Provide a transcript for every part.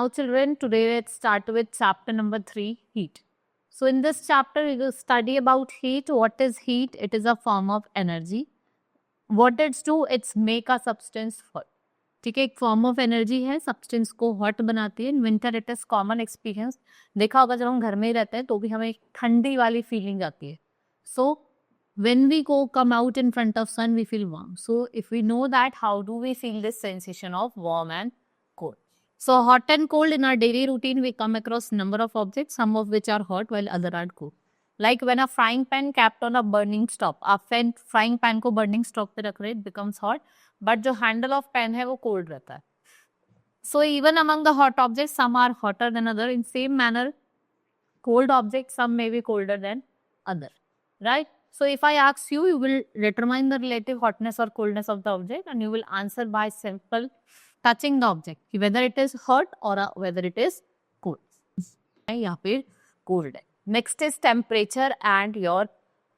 Now children, today let's start with chapter number 3, heat. So in this chapter we will study about heat. What is heat? It is a form of energy. What it's do? It's make a substance hot. ठीक है, एक form of energy है, substance को hot बनाती है. In winter it is common experience. देखा होगा जब हम घर में ही रहते हैं तो भी हमें एक ठंडी वाली फीलिंग आती है. सो when we go come out in front of sun we feel warm. So if we know that, how do we feel this sensation of warm and cold? So hot and cold, in our daily routine we come across number of objects, some of which are hot while other are cold. Like when a frying pan kept on a burning stop, आप frying pan को burning stop पे रख रहे, it becomes hot, but जो handle of pan है वो cold रहता है. So even among the hot objects, some are hotter than other. In same manner, cold objects, some may be colder than other, right? So if I ask you, you will determine the relative hotness or coldness of the object and you will answer by simple touching the object, whether it is hot or whether it is cold. या फिर cold है. Next is temperature and your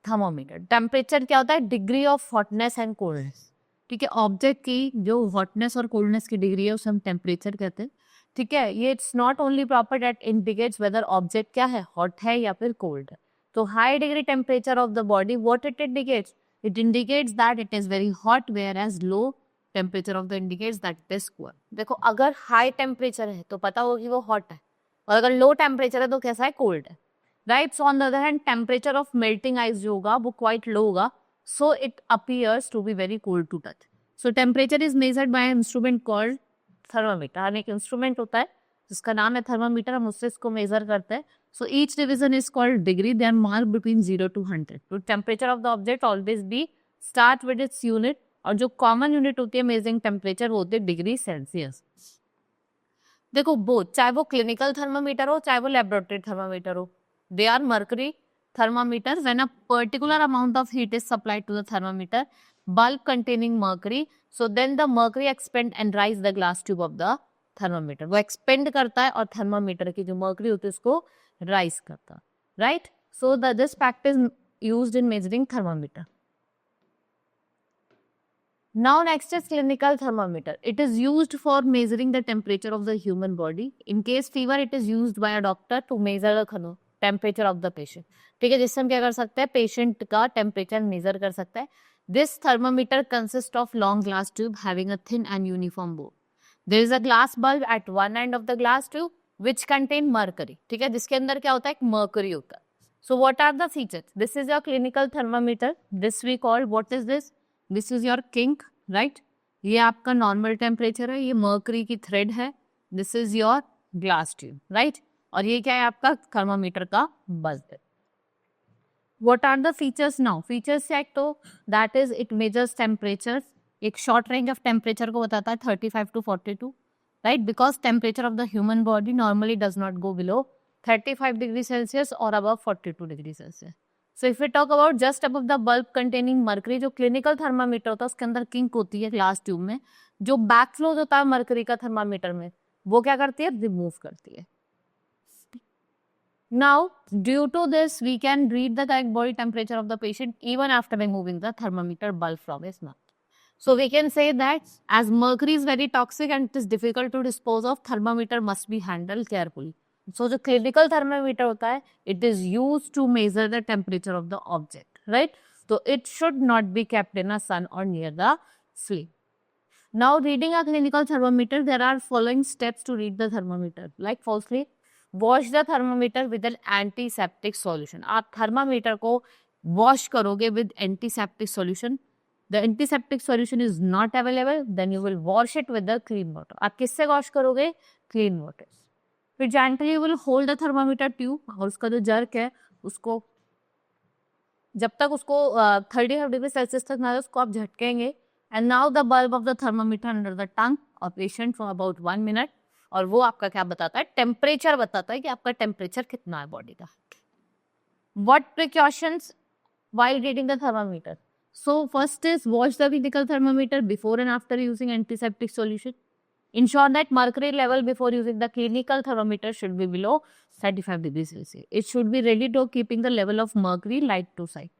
thermometer. Temperature क्या होता है? Degree of hotness and coldness. ठीक है, object की जो हॉटनेस और कोल्डनेस की डिग्री है उसे हम टेम्परेचर कहते हैं. ठीक है, ये it's not only proper that indicates whether object क्या है, हॉट है या फिर कोल्ड है. तो high degree temperature of the body, what it indicates? It indicates that it is very hot, whereas low temperature of the indicates that it is cold. देखो, अगर high temperature है तो पता होगा कि वो हॉट है, और अगर लो टेम्परेचर है तो कैसा है, कोल्ड है, right. So on the other hand temperature of melting ice जो होगा वो क्वाइट लो होगा, so it appears to be very cold to touch. So temperature is measured by an instrument called thermometer. हर एक instrument होता है जिसका नाम है थर्मामीटर, हम उससे इसको मेजर करते हैं. So each division is called degree. They are marked between 0 to 100. तो temperature of the object always be start with its unit, और जो कॉमन यूनिट होती है मेजरिंग टेम्परेचर वो होती है डिग्री सेल्सियस. देखो, बोथ, चाहे वो क्लिनिकल थर्मामीटर हो चाहे वो लेबोरेटरी थर्मामीटर हो, they are mercury thermometers. When a particular amount of heat is supplied to the thermometer bulb containing mercury, so then the mercury expand and rise the glass tube of the thermometer. वो expand करता है और thermometer की जो mercury होती है उसको rise करता है, right? So this fact is used in measuring thermometer. Now next is clinical thermometer. It is used for measuring the temperature of the human body. In case fever, it is used by a doctor to measure the temperature of the patient. ठीक है, जिससे हम क्या कर सकते हैं, patient का temperature measure कर सकते हैं. This thermometer consist of long glass tube having a thin and uniform board. There is a glass bulb at one end of the glass tube which contain mercury. ठीक है, जिसके अंदर क्या होता है, एक मर्करी होता है. So what are the features? This is your clinical thermometer. This we call, what is this? This is your kink, right. ये आपका नॉर्मल टेम्परेचर है, ये मर्करी की थ्रेड है. This is your glass tube, right. और ये क्या है, आपका थर्मामीटर का बल्ब है. What are the features now? Features check तो that is it measures temperatures. एक short range of temperature को बताता है 35 to 42, right? Because temperature of the human body normally does not go below 35 degrees Celsius or above 42 degrees Celsius. So if we talk about just above the bulb containing mercury, जो clinical thermometer होता है उसके अंदर kink होती है glass tube में, जो backflow होता है मर्करी का थर्मामीटर में, वो क्या करती है, रिमूव करती है. Now, due to this, we can read the correct body temperature of the patient even after removing the thermometer bulb from his mouth. So we can say that as mercury is very toxic and it is difficult to dispose of, thermometer must be handled carefully. So the clinical thermometer होता है, it is used to measure the temperature of the object, right? So it should not be kept in a sun or near the flame. Now, reading a clinical thermometer, there are following steps to read the thermometer. Like firstly, wash the thermometer with an antiseptic solution. आप thermometer को wash करोगे with antiseptic solution. The antiseptic solution is not available, then you will wash it with the clean water. आप किससे wash करोगे, clean water. फिर gently you will hold the thermometer tube, और उसका जो जर्क है उसको जब तक उसको 35 डिग्री सेल्सियस तक ना आए उसको आप झटकेंगे. And now the bulb of the thermometer under the tongue of patient for about 1 minute. और वो आपका क्या बताता है, टेम्परेचर बताता है कि आपका टेम्परेचर कितना है बॉडी का. What precautions while reading the thermometer? So first is wash the clinical thermometer before and after using antiseptic solution. Ensure that mercury level before using the clinical thermometer should be below 35 degrees Celsius. It should be ready to keeping the level of mercury light to sight.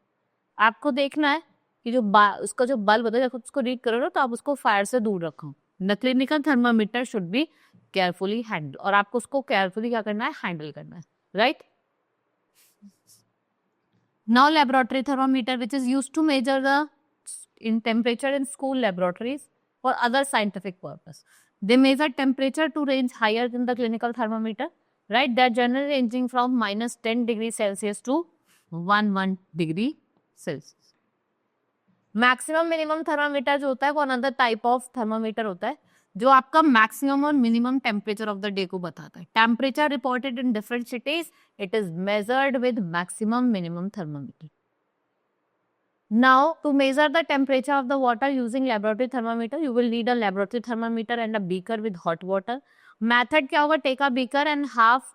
आपको देखना है कि जो उसका जो bulb होता है, जब उसको रीड करो ना तो आप उसको फायर से दूर रखो. The clinical thermometer should be carefully handle, और आपको उसको केयरफुली क्या करना है, हैंडल करना है, right. Now laboratory thermometer which is used to measure the in temperature in school laboratories for other scientific purpose. They measure temperature to range higher than the clinical thermometer, right? They're generally ranging from minus 10 degrees Celsius to 1 degree Celsius. Maximum minimum thermometer जो होता है वो another type of thermometer होता है जो आपका maximum और minimum temperature of the day को बताता है. Temperature reported in different cities, it is measured with maximum minimum thermometer. Now, to measure the temperature of the water using laboratory thermometer, you will need a laboratory thermometer and a beaker with hot water. Method क्या होगा? Take a beaker and half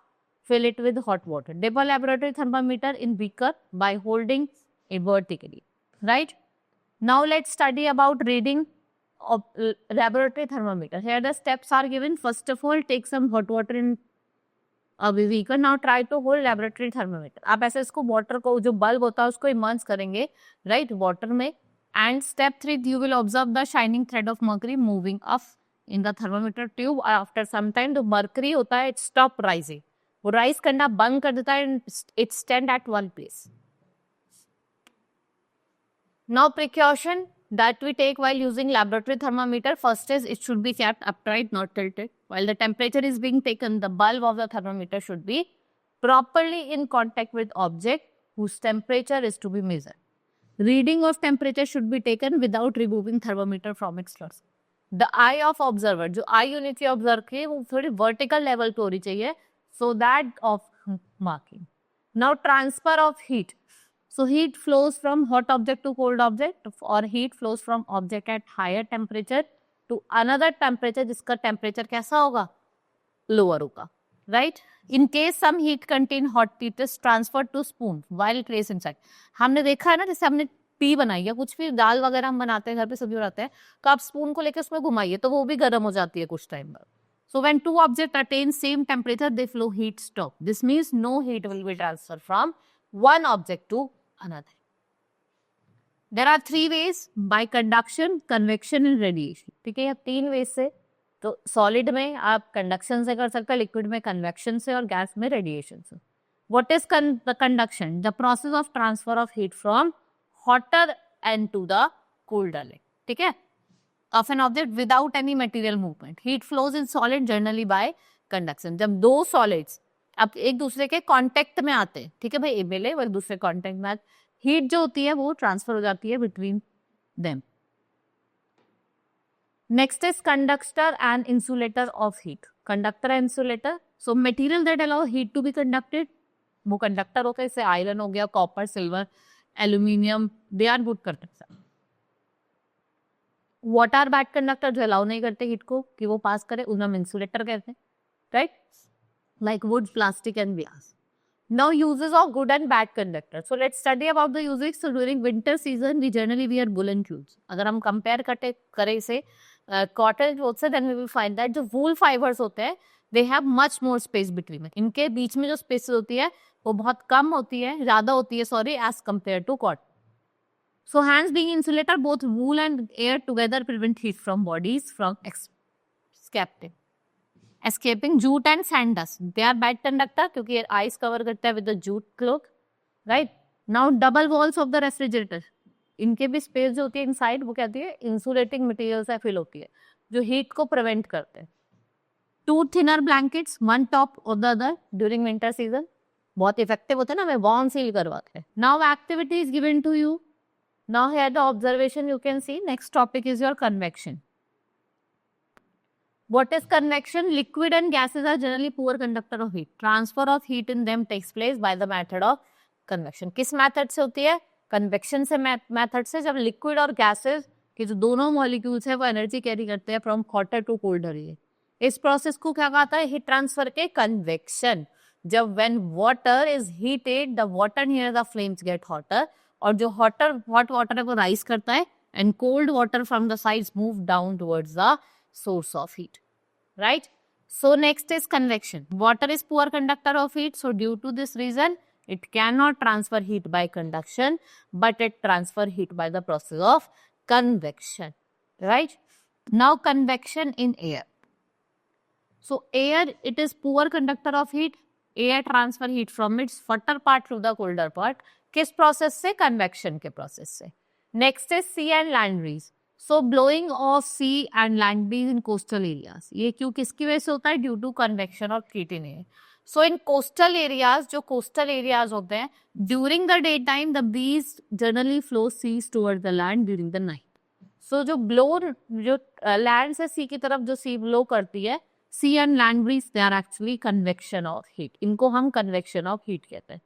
fill it with hot water. Dip a laboratory thermometer in beaker by holding it vertically. Right? Now, let's study about reading of laboratory thermometer. Here the steps are given. First of all, take some hot water in beaker. Now try to hold laboratory thermometer. आप ऐसे इसको water को, जो bulb होता है उसको immerse करेंगे, right, water में. And step 3, you will observe the shining thread of mercury moving up in the thermometer tube. After some time जो mercury होता है, it stop rising. वो राइज करना बंद कर देता है and it stand at one place. Now precaution that we take while using laboratory thermometer. First is it should be kept upright, not tilted. While the temperature is being taken, the bulb of the thermometer should be properly in contact with object whose temperature is to be measured. Reading of temperature should be taken without removing thermometer from its source. The eye of observer, जो eye unit से observe की वो थोड़ी vertical level पे होनी चाहिए, so that of marking. Now transfer of heat. So heat flows from hot object to cold object, or heat flows from object at higher temperature to another temperature जिसका temperature कैसा होगा, lower होगा, right? In case some heat contain hot heat is transferred to spoon while placed inside. हमने देखा है ना, जैसे हमने टी बनाई है, कुछ भी दाल वगैरह हम बनाते हैं घर पे, सब्जी बनाते हैं, तो आप स्पून को लेकर उसमें घुमाइए तो वो भी गर्म हो जाती है कुछ टाइम बाद. So when two objects attain same temperature, they flow heat stop. This means no heat will be transferred from one object to another. There are 3 ways: by conduction, convection and radiation. ठीक है, ये 3 ways से, तो solid में आप conduction से कर सकते हैं, लिक्विड में कन्वेक्शन से, और गैस में रेडिएशन से. What is the conduction? The process of transfer of heat from hotter end to the colder end. ठीक है, of an object without any material movement. Heat flows in solid generally by conduction. जब दो solids अब एक दूसरे के contact में आते हैं, ठीक है भाई, मिले वो एक दूसरे कांटेक्ट में, हीट जो होती है वो ट्रांसफर हो जाती है between them. Next is conductor and insulator of heat. Conductor and insulator, so material that allow heat to be conducted, वो कंडक्टर होता है. जैसे आयरन हो गया, copper, silver, aluminium, they are good conductor. What are bad conductor, जो allow नहीं करते heat को कि वो पास करे, उन्हें हम इंसुलेटर कहते हैं, right, like wood, plastic and glass. Now uses of good and bad conductor. So let's study about the uses. So during winter season we generally wear woolen clothes. अगर हम compare करें इसे cotton clothes से, then we will find that जो wool fibers होते हैं, they have much more space between. इनके बीच में जो space होती है वो बहुत कम होती है, ज़्यादा होती है, sorry, as compared to cotton. So hence being insulator, both wool and air together prevent heat from bodies from escaping. Escaping jute and sand dust. They are bad conductor क्योंकि ice cover करता है with the jute cloak, right? Now double walls of the refrigerator. इनके भी space जो होती है inside, वो कहती है insulating material से fill होती है, जो heat को prevent करते हैं. Two thinner blankets, one top of the other during winter season. बहुत effective होते हैं ना, हमें warm feel करवाते हैं. Now activity is given to you. Now here the observation you can see. Next topic is your convection. What is convection? Liquid and gases are generally poor conductor of heat. Transfer of heat in them takes place by the method of convection. किस method से होती है? Convection से method से, जब liquid और gases के जो दोनों molecules है वो energy carry करते हैं from hotter to colder region. इस process को क्या कहता है? Heat transfer के convection. जब when water is heated, the water near the flames get hotter, और जो hot water है वो rise करता है, and cold water from the sides move down towards the source of heat, right? So next is convection. Water is poor conductor of heat, so due to this reason it cannot transfer heat by conduction, but it transfer heat by the process of convection, right? Now convection in air. So air, it is poor conductor of heat. Air transfer heat from its hotter part to the colder part. किस process से? Convection के process से. Next is sea and land breeze. So blowing of sea and land breeze in coastal areas. ये क्यों किसकी वजह से होता है? Due to convection of heat in air. So in coastal areas, जो coastal areas होते हैं, during the daytime the breeze generally flows seas toward the land during the night. So जो blow जो land से sea की तरफ जो sea blow करती है, sea and land breeze, they are actually convection of heat. इनको हम convection of heat कहते हैं.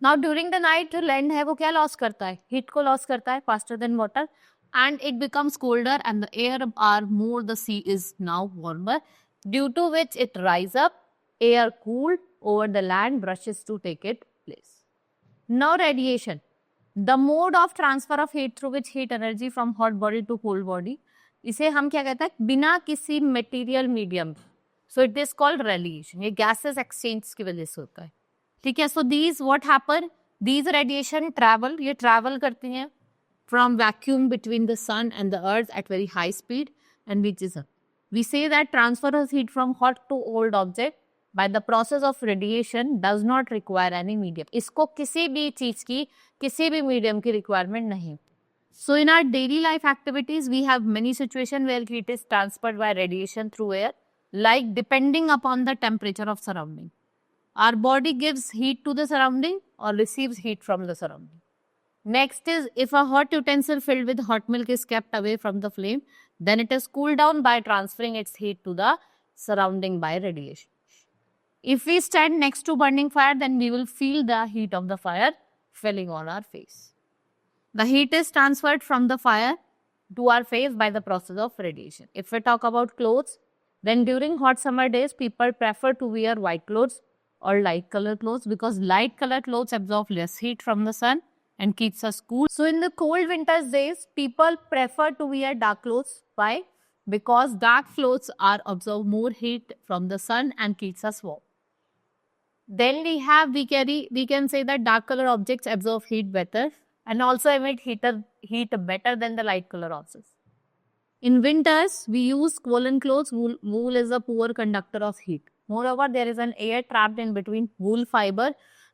Now during the night जो land है वो क्या लॉस करता है? Heat को लॉस करता है faster than water, and it becomes colder and the air are more, the sea is now warmer, due to which it rise up, air cooled over the land rushes to take its place. Now radiation, the mode of transfer of heat through which heat energy from hot body to cold body, इसे हम क्या कहते हैं? बिना किसी material medium. So it is called radiation. ये gases exchange की वजह से होता है. ठीक है. So these what happen, these radiation travel, ये ट्रैवल करती हैं from vacuum between the sun and the earth at very high speed and which is we say that transfer of heat from hot to old object by the process of radiation does not require any medium. इसको किसी भी चीज की किसी भी medium की requirement नहीं. So in our daily life activities, we have many situations where heat is transferred by radiation through air, like depending upon the temperature of surrounding. Our body gives heat to the surrounding or receives heat from the surrounding. Next is, if a hot utensil filled with hot milk is kept away from the flame, then it is cooled down by transferring its heat to the surrounding by radiation. If we stand next to burning fire, then we will feel the heat of the fire falling on our face. The heat is transferred from the fire to our face by the process of radiation. If we talk about clothes, then during hot summer days, people prefer to wear white clothes or light color clothes because light color clothes absorb less heat from the sun and keeps us cool. So in the cold winter days, people prefer to wear dark clothes. Why? Because dark clothes are absorb more heat from the sun and keeps us warm. Then we can say that dark color objects absorb heat better and also emit heat better than the light color objects. In winters, we use woolen clothes. Wool is a poor conductor of heat. Moreover, there is an air trapped in between wool fiber,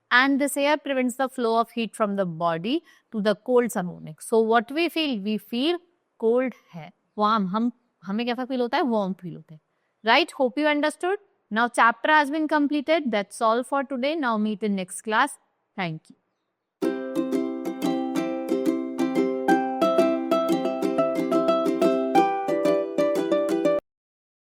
and this air prevents the flow of heat from the body to the cold surrounding. So what we feel cold है, warm. हमें कैसा feel होता है? Warm feel होता है. Right? Hope you understood. Now chapter has been completed. That's all for today. Now meet in next class. Thank you.